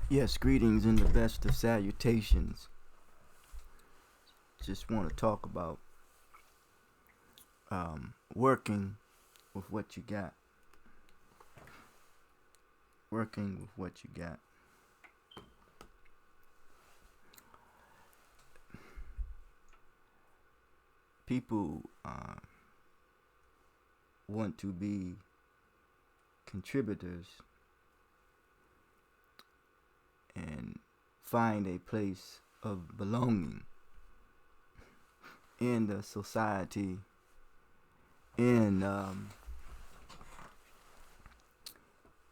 Yes, greetings and the best of salutations. Just want to talk about working with what you got. Working with what you got. People want to be contributors and find a place of belonging in the society, in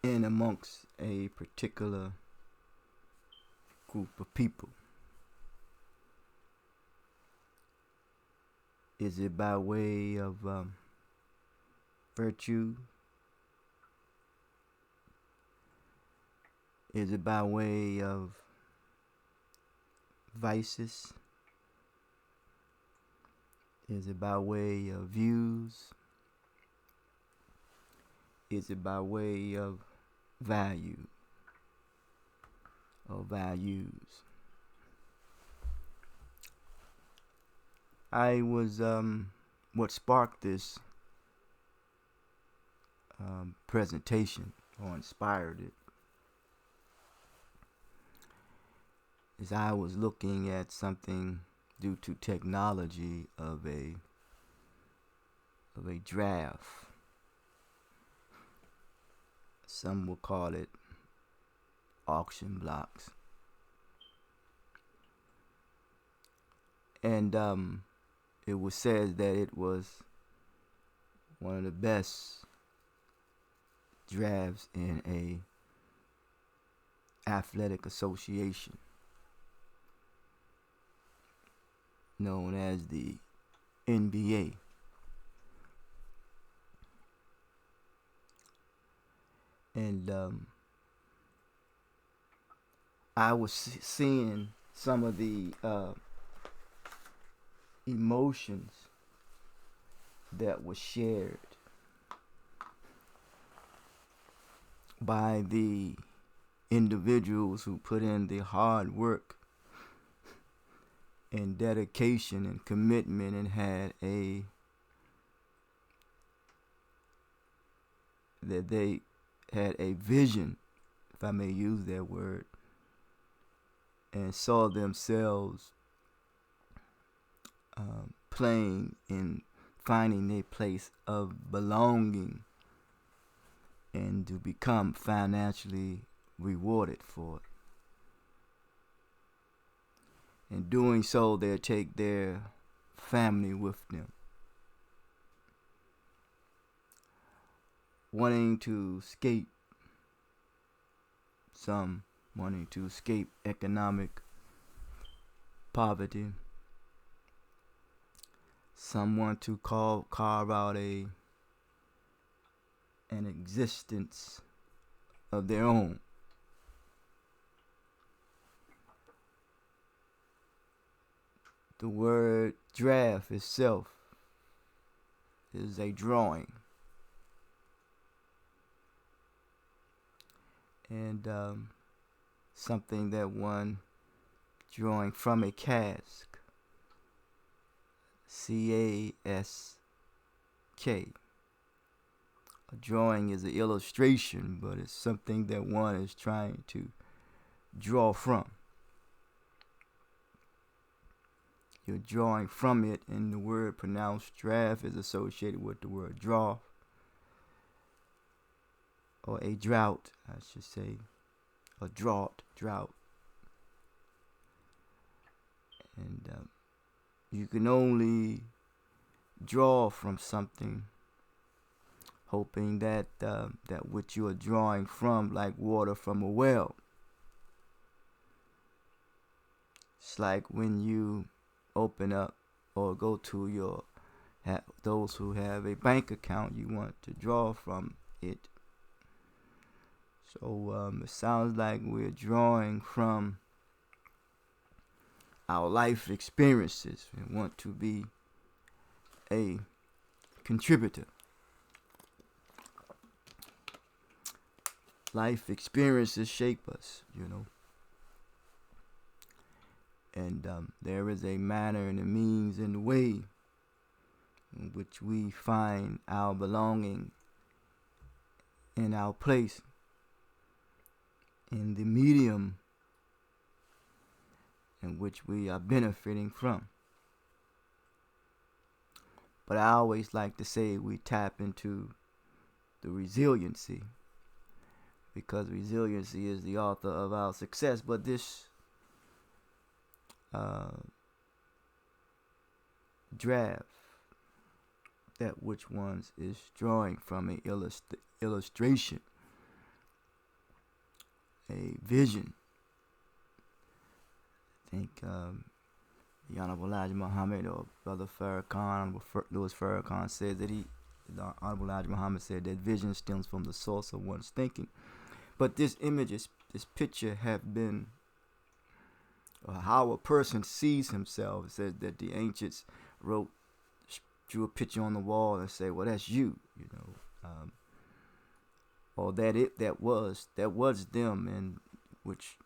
in amongst a particular group of people. Is it by way of virtue? Is it by way of vices? Is it by way of views? Is it by way of value or values? I was what sparked this presentation or inspired it is I was looking at something due to technology of a draft. Some will call it auction blocks. And it was said that it was one of the best drafts in a athletic association known as the NBA. And I was seeing some of the emotions that were shared by the individuals who put in the hard work and dedication and commitment and had they had a vision, if I may use that word, and saw themselves playing and finding a place of belonging and to become financially rewarded for it. In doing so, they'll take their family with them. Wanting to escape, some wanting to escape economic poverty. Some want to carve out an existence of their own. The word draft itself is a drawing. And something that one drawing from a cask. C-A-S-K. A drawing is an illustration, but it's something that one is trying to draw from. You're drawing from it, and the word pronounced draft is associated with the word draw, or a drought, I should say, a drought. And you can only draw from something, hoping that that which you are drawing from, like water from a well. It's like when you open up or go to your those who have a bank account, you want to draw from it. So it sounds like we're drawing from our life experiences and want to be a contributor. Life experiences shape us, And there is a manner and a means and a way in which we find our belonging and our place in the medium in which we are benefiting from. But I always like to say we tap into the resiliency, because resiliency is the author of our success. But this draft, that which one is drawing from a illustration, a vision. I think the Honorable Elijah Muhammad or Brother Farrakhan, Louis Farrakhan, says that the Honorable Elijah Muhammad said that vision stems from the source of one's thinking. But this image, this picture, have been how a person sees himself. It says that the ancients drew a picture on the wall and say, "Well, that's you," or that was them, and which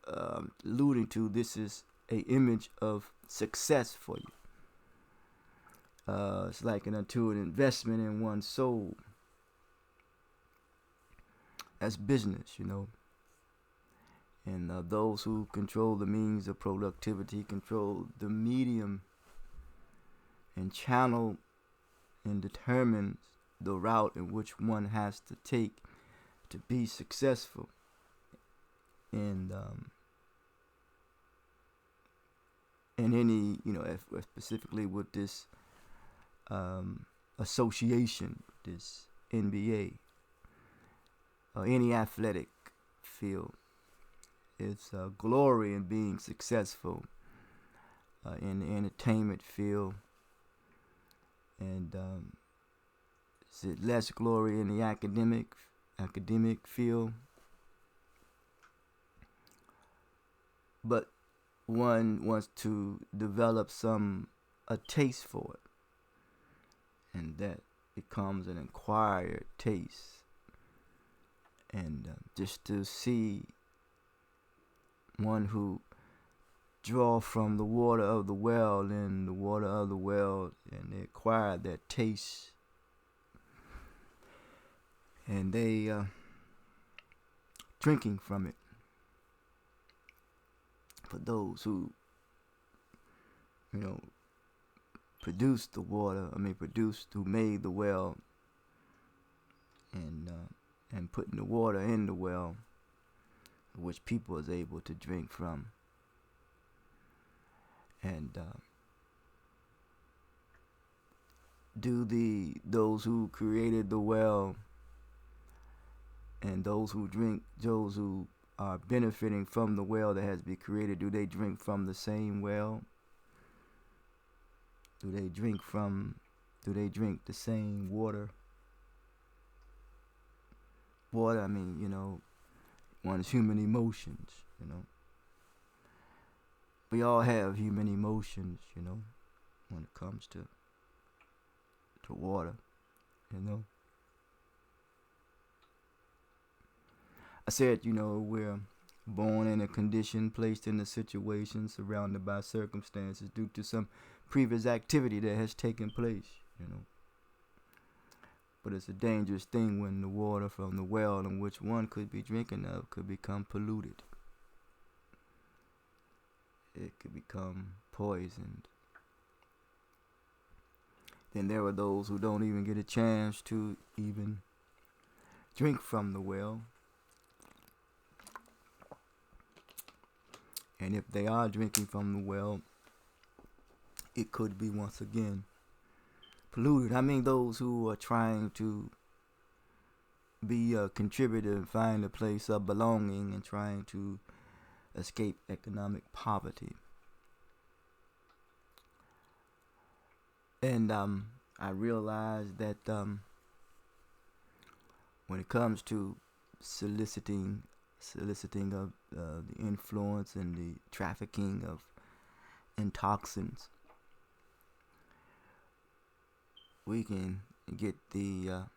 alluding to this is a image of success for you. It's like an investment in one's soul. That's business, And those who control the means of productivity control the medium and channel and determines the route in which one has to take to be successful. And any, specifically with this association, this NBA, or any athletic field, it's glory in being successful in the entertainment field, and is it less glory in the academic field? But one wants to develop a taste for it, and that becomes an acquired taste. And just to see one who draw from the water of the well and the water of the well, and they acquire that taste, and they drinking from it. For those who produced the water, who made the well, and putting the water in the well, which people is able to drink from. And those who created the well and those who are benefiting from the well that has been created, do they drink from the same well? Do they drink the same water? Water, one's human emotions, We all have human emotions, when it comes to water, I said, we're born in a condition, placed in a situation, surrounded by circumstances due to some previous activity that has taken place, But it's a dangerous thing when the water from the well in which one could be drinking of could become polluted. It could become poisoned. Then there are those who don't even get a chance to even drink from the well. And if they are drinking from the well, it could be once again polluted. Those who are trying to be a contributor and find a place of belonging and trying to escape economic poverty. And I realized that when it comes to soliciting of the influence and the trafficking of toxins, we can get the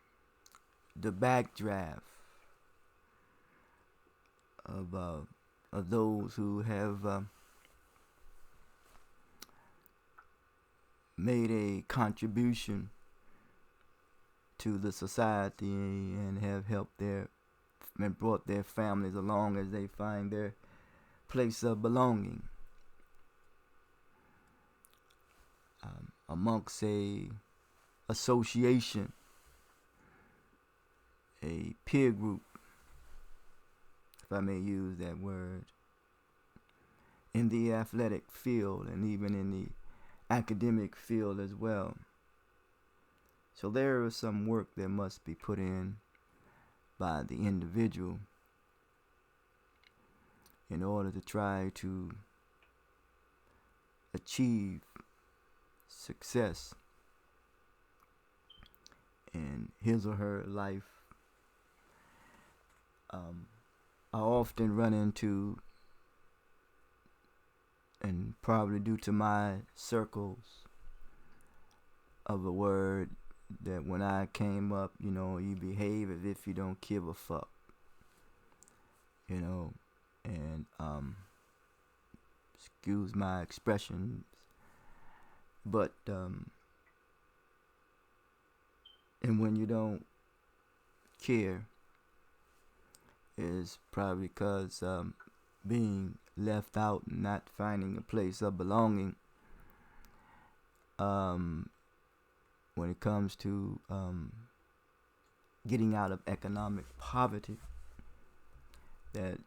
backdraft of those who have made a contribution to the society and have helped and brought their families along as they find their place of belonging amongst a association, a peer group, if I may use that word, in the athletic field and even in the academic field as well. So there is some work that must be put in by the individual in order to try to achieve success in his or her life. I often run into, and probably due to my circles of the word, that when I came up, you behave as if you don't give a fuck, and excuse my expressions, but and when you don't care is probably because being left out and not finding a place of belonging when it comes to getting out of economic poverty, that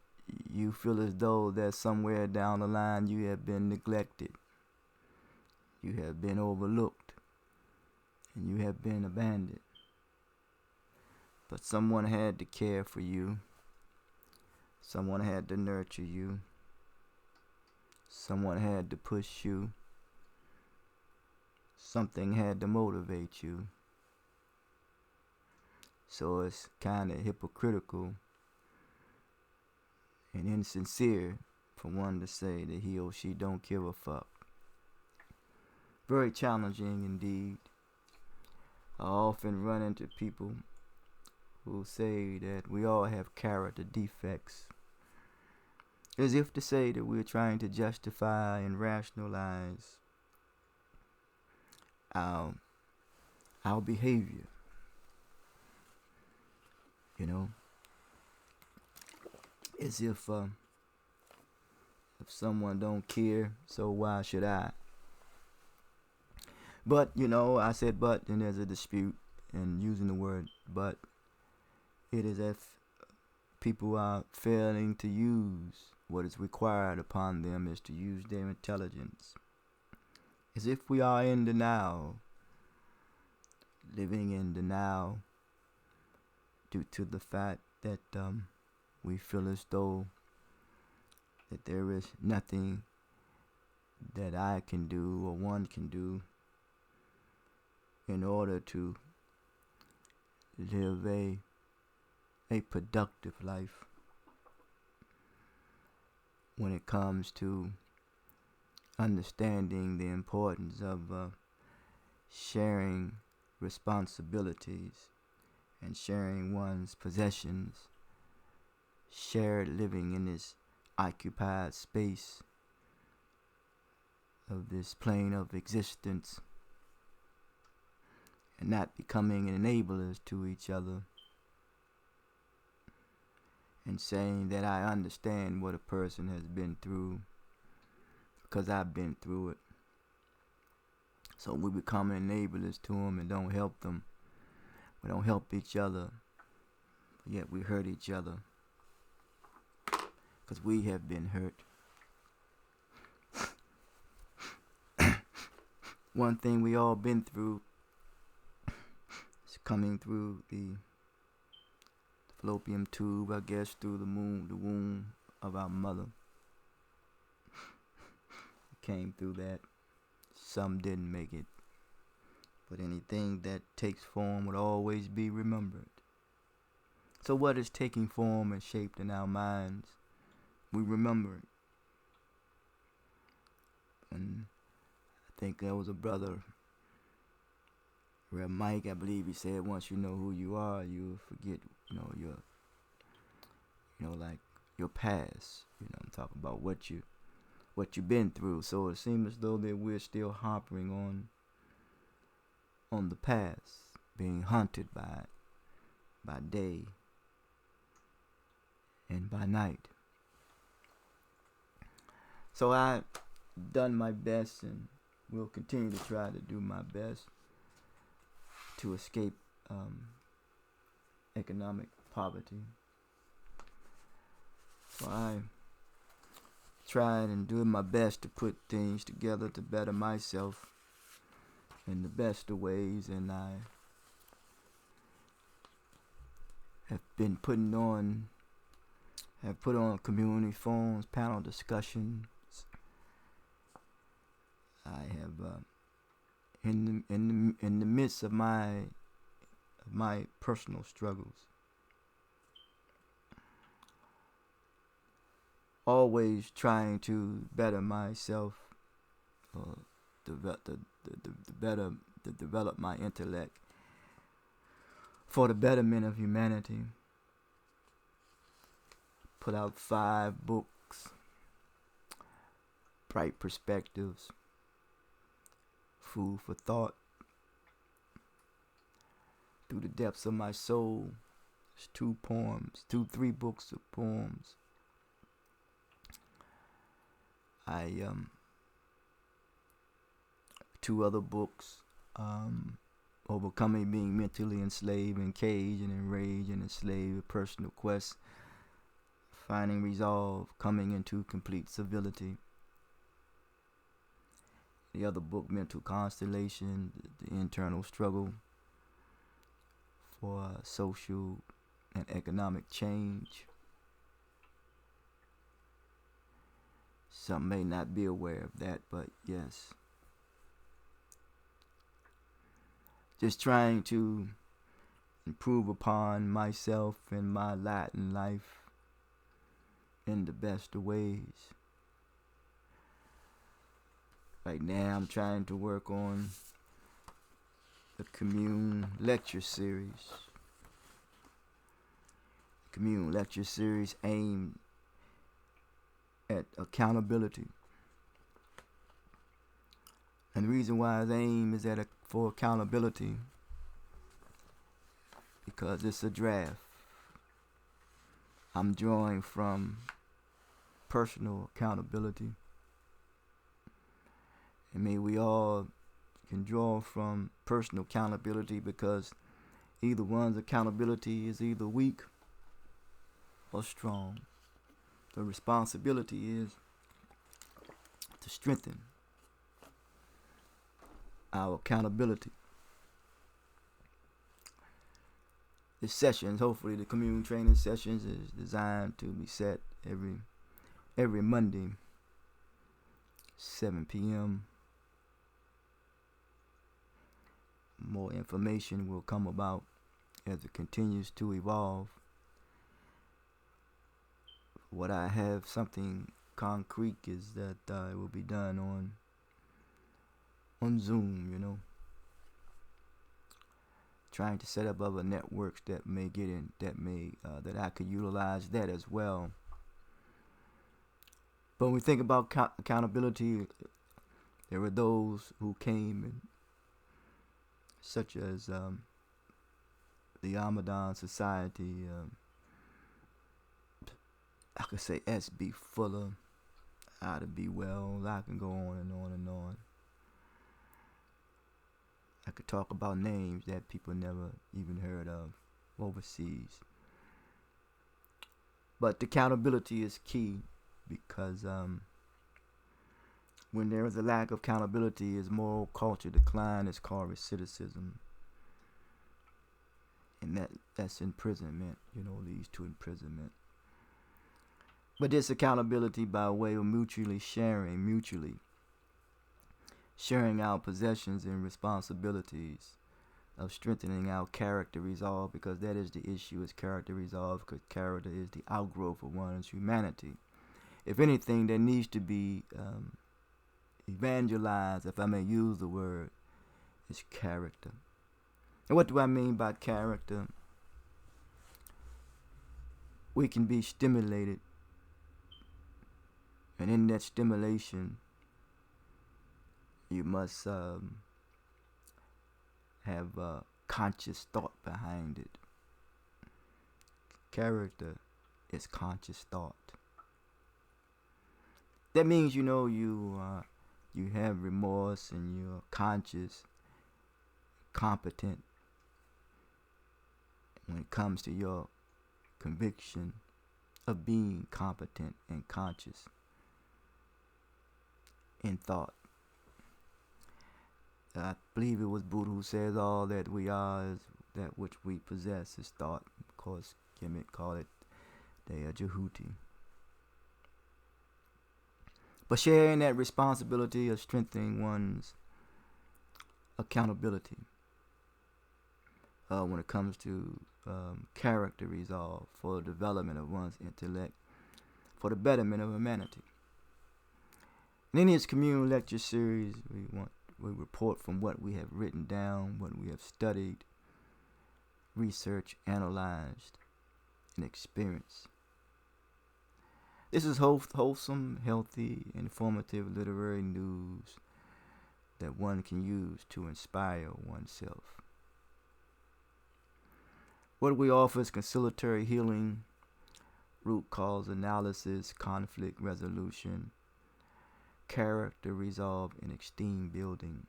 you feel as though that somewhere down the line you have been neglected, you have been overlooked, and you have been abandoned. But someone had to care for you. Someone had to nurture you. Someone had to push you. Something had to motivate you. So it's kind of hypocritical and insincere for one to say that he or she don't give a fuck. Very challenging indeed. I often run into people who say that we all have character defects, as if to say that we're trying to justify and rationalize our behavior. As if someone don't care, so why should I? But I said but, and there's a dispute in using the word but. It is as if people are failing to use what is required upon them, is to use their intelligence. As if we are in the now, living in the now, due to the fact that we feel as though that there is nothing that I can do or one can do in order to live a productive life when it comes to understanding the importance of sharing responsibilities and sharing one's possessions, shared living in this occupied space of this plane of existence, and not becoming enablers to each other, and saying that I understand what a person has been through because I've been through it. So we become enablers to them and don't help them. We don't help each other, but yet we hurt each other because we have been hurt. One thing we all been through is coming through the fallopian tube, I guess, through the womb of our mother. Came through that. Some didn't make it, but anything that takes form would always be remembered. So what is taking form and shaped in our minds, we remember it. And I think there was a brother, Rev Mike, I believe he said, once you know who you are, you forget, like your past. I'm talking about what you've been through. So it seems as though that we're still harping on on the past, being haunted by day and by night. So I've done my best and will continue to try to do my best to escape economic poverty. So I tried and doing my best to put things together to better myself in the best of ways, and I have put on community forums, panel discussions. I have in the midst of my personal struggles, always trying to better myself, to develop my intellect for the betterment of humanity. Put out 5 books, Bright Perspectives, Food for Thought, Through the Depths of My Soul. It's 3 books of poems. I 2 other books, Overcoming Being Mentally Enslaved and Caged and Enraged and Enslaved, A Personal Quest, Finding Resolve, Coming into Complete Civility. The other book, Mental Constellation, The Internal Struggle for Social and Economic Change. Some may not be aware of that, but yes. Just trying to improve upon myself and my lot in life in the best of ways. Right now I'm trying to work on the commune lecture series. Commune lecture series aimed at accountability. And the reason why the aim is for accountability, because it's a draft. I'm drawing from personal accountability. And maybe we all can draw from personal accountability, because either one's accountability is either weak or strong. The responsibility is to strengthen our accountability. This sessions, hopefully the commune training sessions, is designed to be set every Monday, 7 p.m. More information will come about as it continues to evolve. What I have something concrete is that it will be done on Zoom, trying to set up other networks that may that I could utilize that as well. But when we think about accountability, there were those who came, and such as the Ramadan Society, I could say S.B. Fuller, How to Be Well. I can go on and on and on. I could talk about names that people never even heard of overseas. But accountability is key, because when there is a lack of accountability, is moral culture decline. It's called recidivism, and that's imprisonment. Leads to imprisonment. But this accountability by way of mutually sharing our possessions and responsibilities, of strengthening our character resolve, because that is the issue, is character resolve, because character is the outgrowth of one's humanity. If anything, there needs to be evangelized, if I may use the word, is character. And what do I mean by character? We can be stimulated, and in that stimulation, you must have conscious thought behind it. Character is conscious thought. That means you have remorse and you're conscious, competent when it comes to your conviction of being competent and conscious in thought. I believe it was Buddha who says all that we are is that which we possess is thought. Of course, Kemet called it Dea Jehuti. But sharing that responsibility of strengthening one's accountability when it comes to character resolve for the development of one's intellect, for the betterment of humanity. In his commune lecture series, we report from what we have written down, what we have studied, researched, analyzed, and experienced. This is wholesome, healthy, informative literary news that one can use to inspire oneself. What we offer is conciliatory healing, root cause analysis, conflict resolution, character resolve, and esteem building.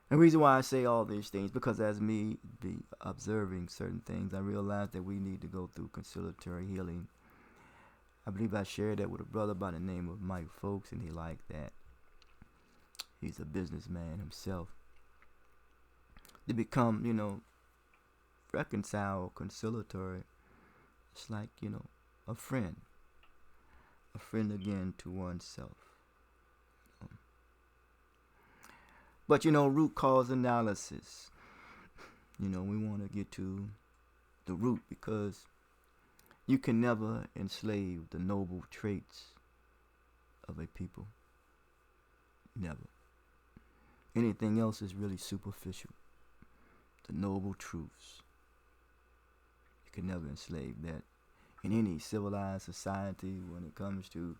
And the reason why I say all these things, because as me be observing certain things, I realize that we need to go through conciliatory healing. I believe I shared that with a brother by the name of Mike Folks, and he liked that. He's a businessman himself. To become, reconcile, conciliatory, it's like, a friend. A friend again to oneself. But, root cause analysis. We want to get to the root, because you can never enslave the noble traits of a people. Never. Anything else is really superficial. The noble truths. You can never enslave that. In any civilized society, when it comes to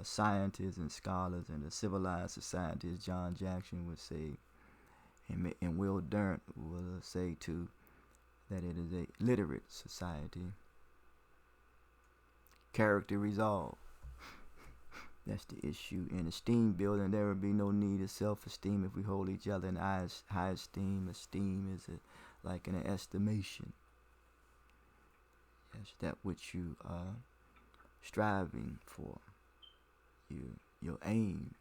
scientists and scholars and the civilized society, as John Jackson would say, and Will Durant will say too, that it is a literate society. Character resolve. That's the issue. In esteem building, there will be no need of self-esteem if we hold each other in high esteem. Esteem is like an estimation. Yes, that which you are striving for. Your aim,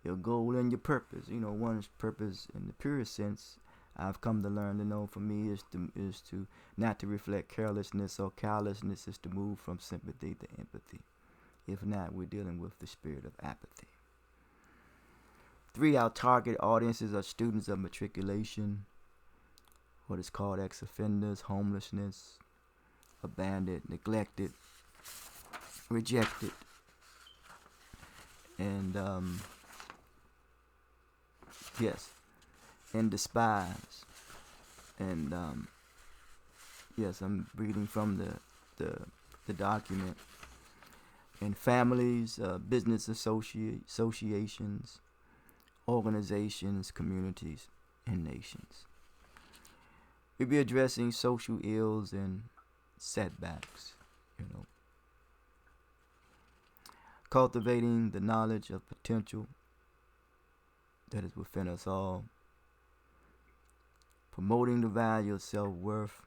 your goal, and your purpose. One's purpose in the purest sense, I've come to learn to know, for me, is to not to reflect carelessness or callousness, is to move from sympathy to empathy. If not, we're dealing with the spirit of apathy. 3, our target audiences are students of matriculation, what is called ex-offenders, homelessness, abandoned, neglected, rejected, and and despised. And yes, I'm reading from the document. And families, business associations, organizations, communities, and nations. We'll be addressing social ills and setbacks, cultivating the knowledge of potential that is within us all, promoting the value of self-worth,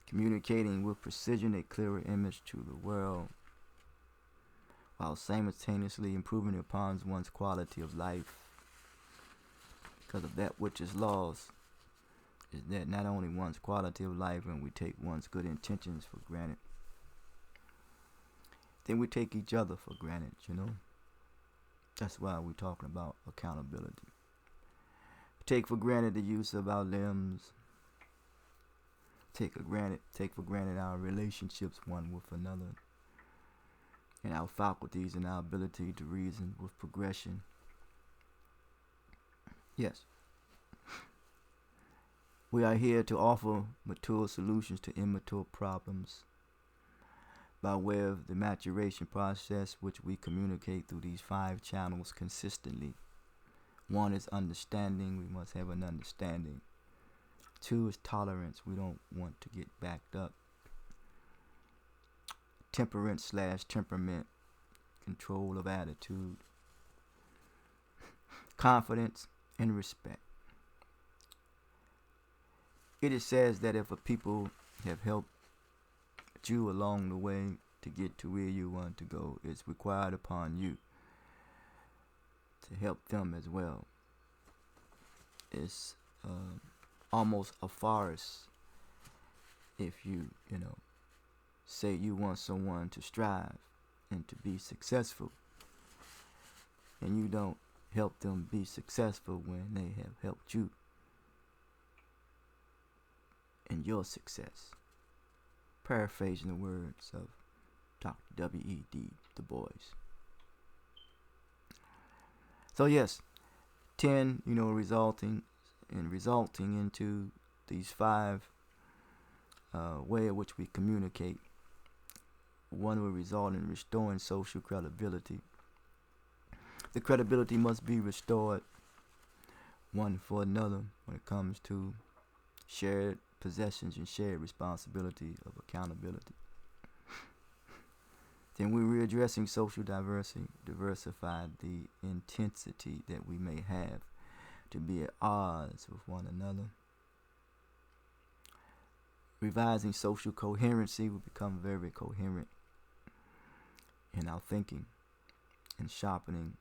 communicating with precision a clearer image to the world, while simultaneously improving upon one's quality of life, because of that which is lost is that not only one's quality of life, and we take one's good intentions for granted, then we take each other for granted, That's why we're talking about accountability. Take for granted the use of our limbs. Take for granted our relationships one with another, and our faculties and our ability to reason with progression. Yes. We are here to offer mature solutions to immature problems by way of the maturation process, which we communicate through these 5 channels consistently One is understanding. We must have an understanding. Two is tolerance. We don't want to get backed up. Temperance / temperament. Control of attitude. Confidence and respect. It is says that if a people have helped you along the way to get to where you want to go, it's required upon you to help them as well. It's almost a farce if you say you want someone to strive and to be successful, and you don't help them be successful when they have helped you in your success. Paraphrasing the words of Dr. W.E.D. Du Bois. So yes, 10, resulting into these 5 way in which we communicate. One will result in restoring social credibility. The credibility must be restored one for another when it comes to shared possessions and shared responsibility of accountability. Then we're readdressing social diversify the intensity that we may have to be at odds with one another. Revising social coherency, we become very coherent in our thinking and sharpening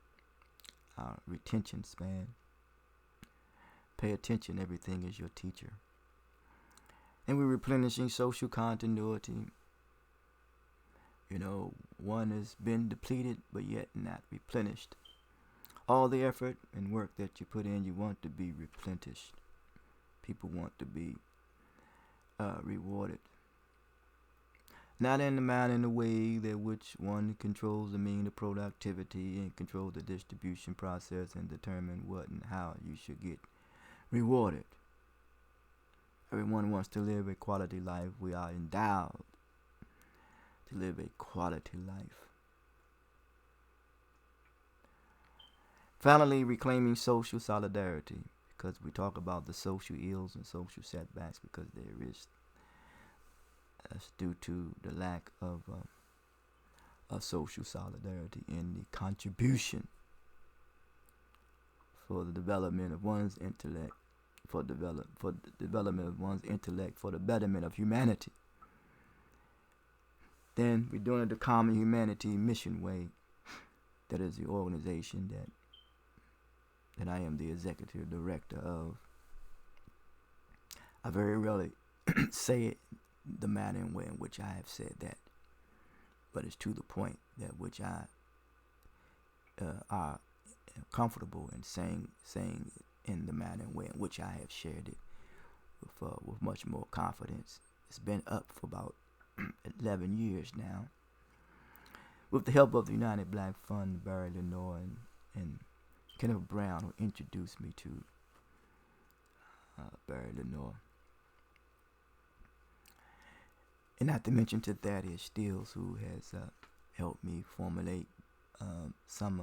our retention span. Pay attention, everything is your teacher. And we're replenishing social continuity. One has been depleted but yet not replenished. All the effort and work that you put in, you want to be replenished. People want to be rewarded. Not in the manner in the way that which one controls the mean of productivity and controls the distribution process and determine what and how you should get rewarded. Everyone wants to live a quality life. We are endowed to live a quality life. Finally, reclaiming social solidarity, because we talk about the social ills and social setbacks, because there is, that's due to the lack of social solidarity in the contribution for the development of one's intellect, for the development of one's intellect, for the betterment of humanity. Then we're doing it the Common Humanity Mission Way. That is the organization that I am the executive director of. I very rarely say it the manner and way in which I have said that, but it's to the point that which I are comfortable in saying it in the manner and way in which I have shared it with much more confidence. It's been up for about 11 years now, with the help of the United Black Fund, Barry Lenore, and Kenneth Brown, who introduced me to Barry Lenore. And not to mention to Thaddeus Stills, who has helped me formulate some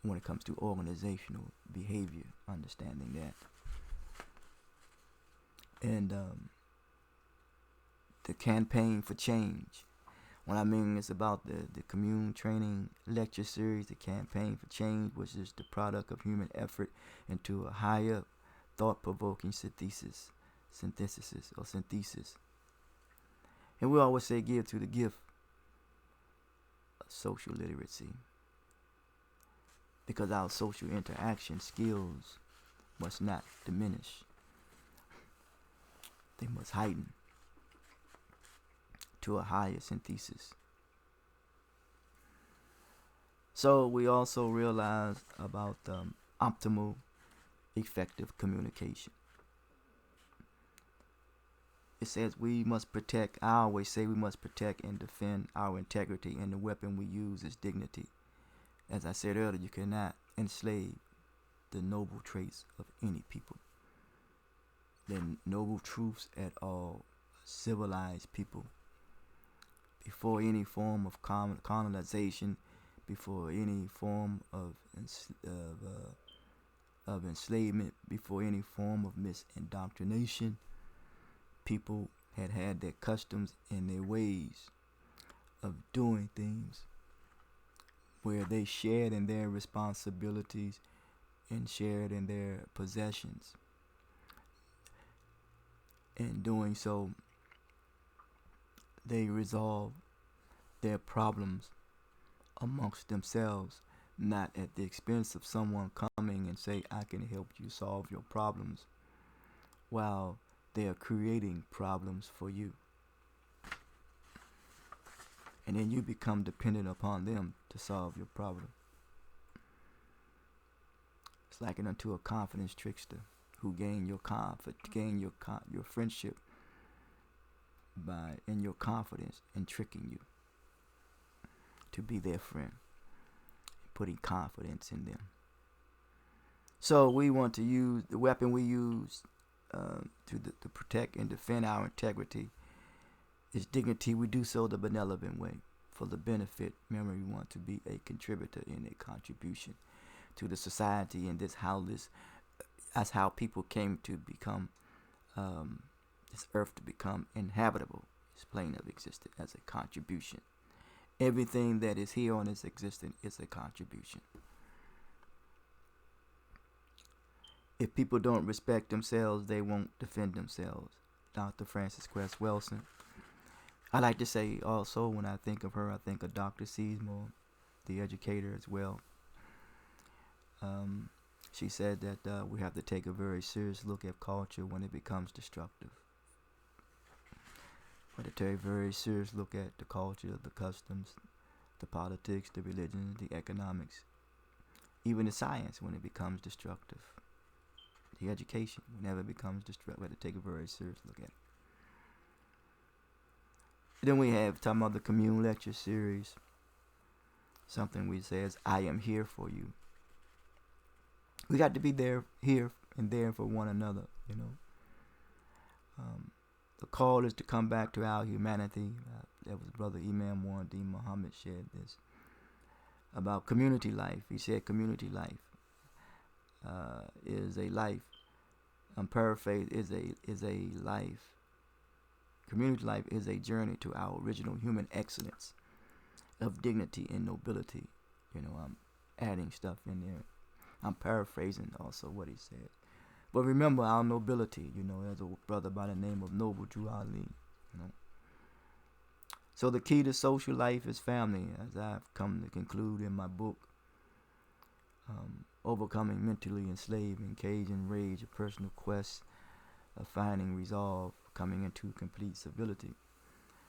when it comes to organizational behavior, understanding that. And the campaign for change. What I mean is about the commune training lecture series, the campaign for change, which is the product of human effort into a higher thought-provoking synthesis. And we always say give to the gift of social literacy, because our social interaction skills must not diminish. They must heighten to a higher synthesis. So we also realized about optimal, effective communication. It says we must protect, I always say we must protect and defend our integrity, and the weapon we use is dignity. As I said earlier, you cannot enslave the noble traits of any people. The noble truths at all civilized people. Before any form of colonization, before any form of of enslavement, before any form of misindoctrination. People had their customs and their ways of doing things where they shared in their responsibilities and shared in their possessions. In doing so, they resolve their problems amongst themselves, not at the expense of someone coming and say, I can help you solve your problems, while they are creating problems for you. And then you become dependent upon them to solve your problem. It's likened unto a confidence trickster who gain your your friendship by in your confidence and tricking you to be their friend, putting confidence in them. So we want to use the weapon we use to protect and defend our integrity is dignity. We do so the benevolent way, for the benefit. Remember, we want to be a contributor in a contribution to the society, and that's how people came to become this earth to become inhabitable. This plane of existence as a contribution. Everything that is here on this existence is a contribution. If people don't respect themselves, they won't defend themselves. Dr. Frances Cress Welsing. I like to say also, when I think of her, I think of Dr. Seymour, the educator as well. She said that we have to take a very serious look at culture when it becomes destructive. We have to take a very serious look at the culture, the customs, the politics, the religion, the economics, even the science when it becomes destructive. The education, whenever it becomes destructive, we have to take a very serious look at it. Then we have talking about the commune lecture series. Something we say is, I am here for you. We got to be there, here, and there for one another, you know. The call is to come back to our humanity. That was Brother Imam Muhammad Muhammad shared this about community life. He said community life is a life. I'm paraphrasing. Is a life. Community life is a journey to our original human excellence of dignity and nobility. You know, I'm adding stuff in there. I'm paraphrasing also what he said. But remember our nobility, you know, there's a brother by the name of Noble Drew Ali, you know. So the key to social life is family, as I've come to conclude in my book, Overcoming Mentally Enslaved, Engaged in Rage, a personal quest of finding resolve, coming into complete civility.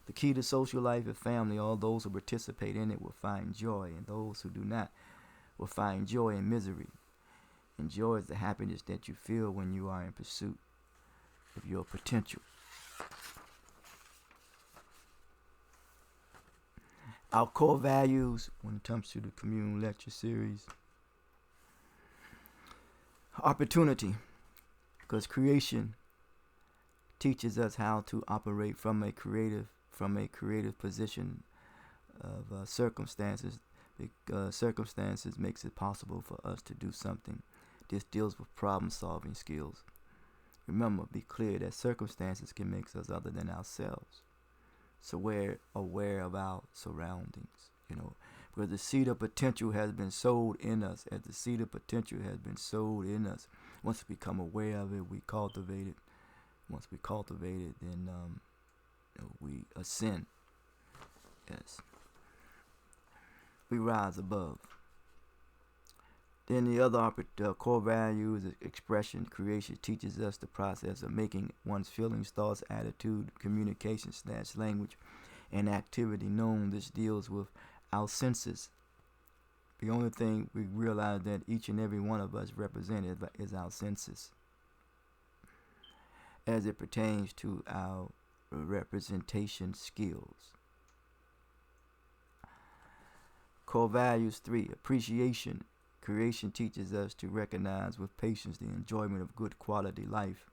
The key to social life is family. All those who participate in it will find joy, and those who do not will find joy in misery. And joy is the happiness that you feel when you are in pursuit of your potential. Our core values when it comes to the commune lecture series. Opportunity, because creation teaches us how to operate from a creative position of circumstances. Circumstances makes it possible for us to do something. This deals with problem-solving skills. Remember, be clear that circumstances can make us other than ourselves. So we're aware of our surroundings, you know, because the seed of potential has been sowed in us. As the seed of potential has been sowed in us, once we become aware of it, we cultivate it. Once we cultivate it, then we ascend. Yes. We rise above. Then the other core value is expression. Creation teaches us the process of making one's feelings, thoughts, attitude, communication / language, and activity known. This deals with our senses. The only thing we realize that each and every one of us represented is our senses, as it pertains to our representation skills. Core values 3, appreciation. Creation teaches us to recognize with patience the enjoyment of good quality life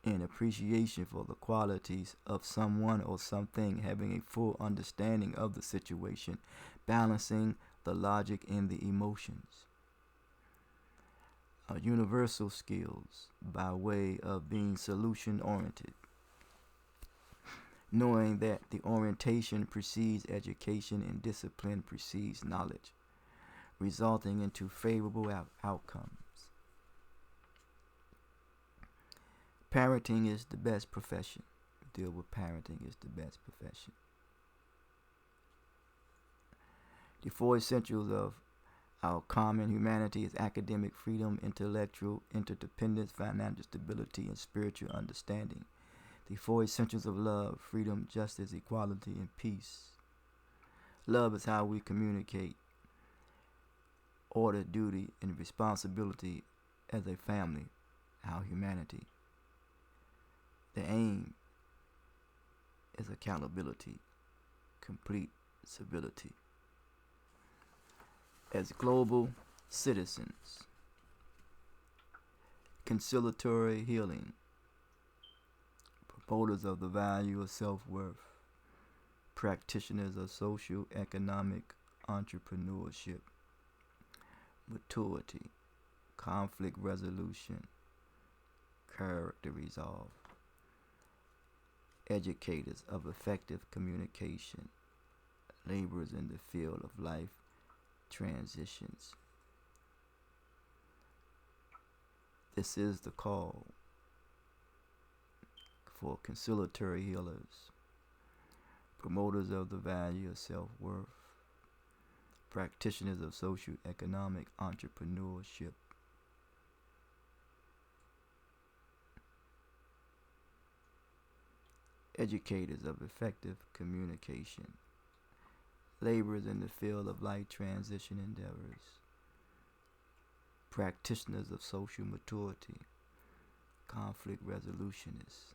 and appreciation for the qualities of someone or something, having a full understanding of the situation, balancing the logic and the emotions. universal skills by way of being solution-oriented, knowing that the orientation precedes education and discipline precedes knowledge, resulting into favorable outcomes. Parenting is the best profession. Deal with parenting is the best profession. The 4 essentials of our common humanity is academic freedom, intellectual interdependence, financial stability, and spiritual understanding. The 4 essentials of love: freedom, justice, equality, and peace. Love is how we communicate order, duty, and responsibility as a family, our humanity. The aim is accountability, complete civility. As global citizens, conciliatory healing, promoters of the value of self-worth, practitioners of social, economic, entrepreneurship, maturity, conflict resolution, character resolve, educators of effective communication, laborers in the field of life transitions. This is the call for conciliatory healers, promoters of the value of self-worth, practitioners of social, economic, entrepreneurship, educators of effective communication, laborers in the field of life transition endeavors, practitioners of social maturity, conflict resolutionists,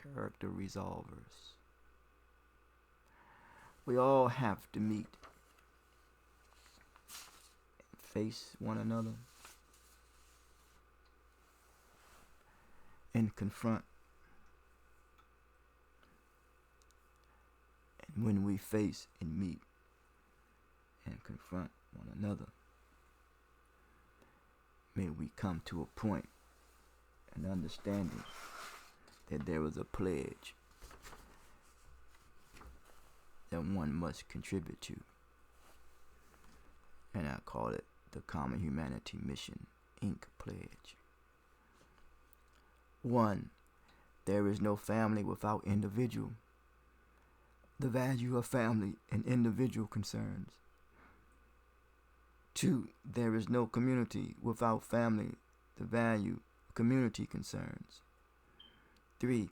character resolvers. We all have to meet and face one another and confront. And when we face and meet and confront one another, may we come to a point and understanding that there is a pledge that one must contribute to. And I call it the Common Humanity Mission, Inc. Pledge. 1. There is no family without individual. The value of family and individual concerns. 2. There is no community without family. The value of community concerns. 3.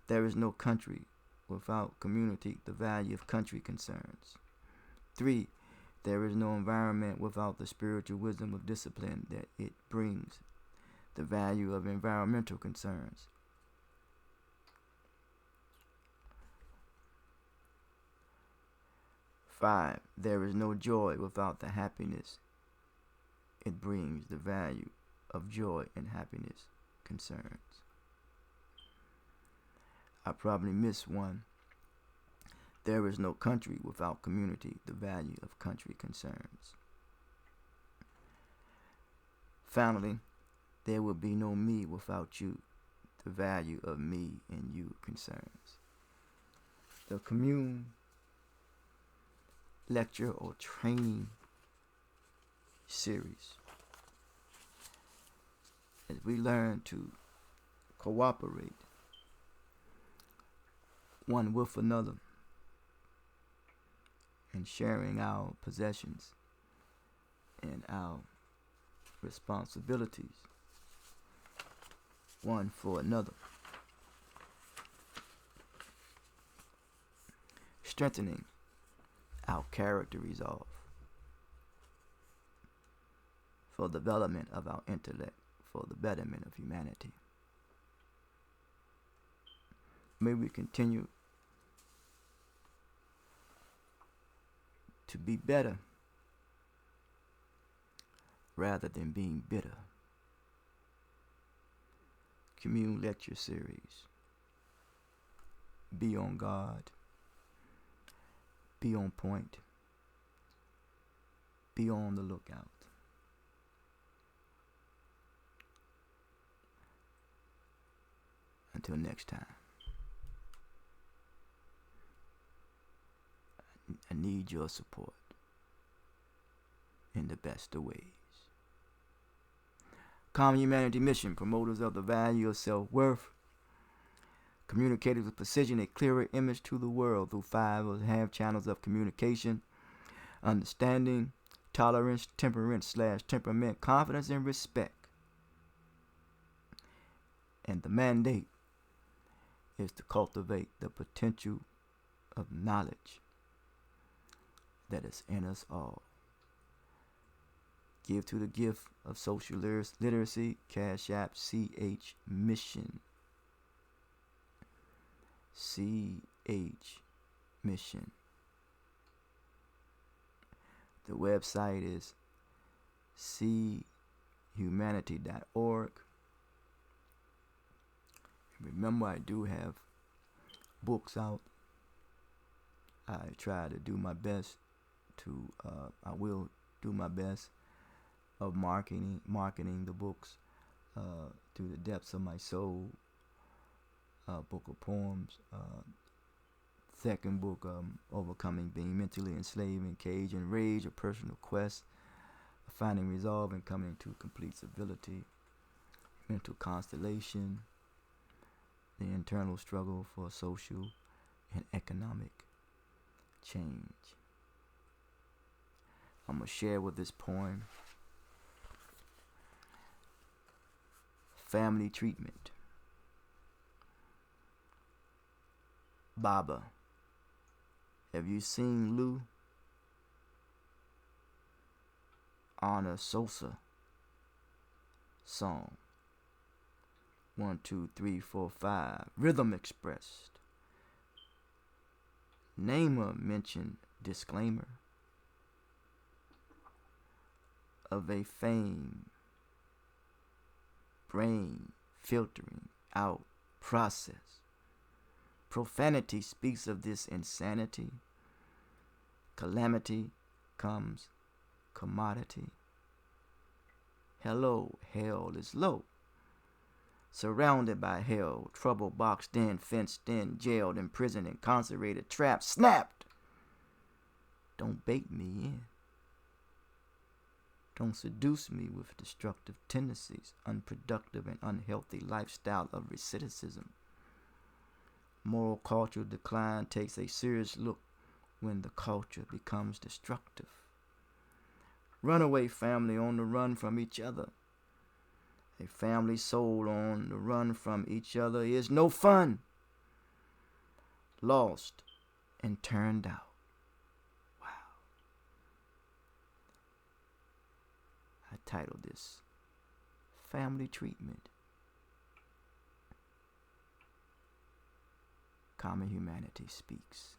There is no country without community. The value of country concerns. 3. There is no environment without the spiritual wisdom of discipline that it brings. The value of environmental concerns. 5. There is no joy without the happiness it brings. The value of joy and happiness concerns. I probably missed one. There is no country without community. The value of country concerns. Finally, there will be no me without you. The value of me and you concerns. The commune lecture or training series, as we learn to cooperate one with another in sharing our possessions and our responsibilities one for another, strengthening our character resolve for the development of our intellect, for the betterment of humanity. May we continue to be better rather than being bitter. Commune lecture series. Be on guard. Be on point. Be on the lookout. Until next time, I need your support in the best of ways. Common Humanity Mission, promoters of the value of self-worth, communicated with precision a clearer image to the world through 5.5 channels of communication: understanding, tolerance, temperance/temperament, confidence, and respect. And the mandate is to cultivate the potential of knowledge that is in us all. Give to the gift of social literacy. Cash App CH Mission. CH Mission. The website is chumanity.org. Remember, I do have books out. I try to do my best to, I will do my best of marketing the books through the depths of my soul. Book of poems. Second book, Overcoming Being Mentally Enslaved in Cage and Rage, a personal quest, finding resolve and coming to complete civility. Mental constellation, the internal struggle for social and economic change. I'm going to share with this poem, Family Treatment. Baba, have you seen Lou? Honor Sosa song. 1, 2, 3, 4, 5. Rhythm expressed. Namer mentioned disclaimer of a fame brain filtering out process. Profanity speaks of this insanity. Calamity comes commodity. Hello, hell is low. Surrounded by hell, trouble boxed in, fenced in, jailed, imprisoned, incarcerated, trapped, snapped. Don't bait me in. Don't seduce me with destructive tendencies, unproductive and unhealthy lifestyle of recidivism. Moral cultural decline takes a serious look when the culture becomes destructive. Runaway family on the run from each other. A family soul on the run from each other is no fun. Lost and turned out. Wow. I titled this Family Treatment. Common Humanity Speaks.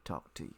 Talk to you.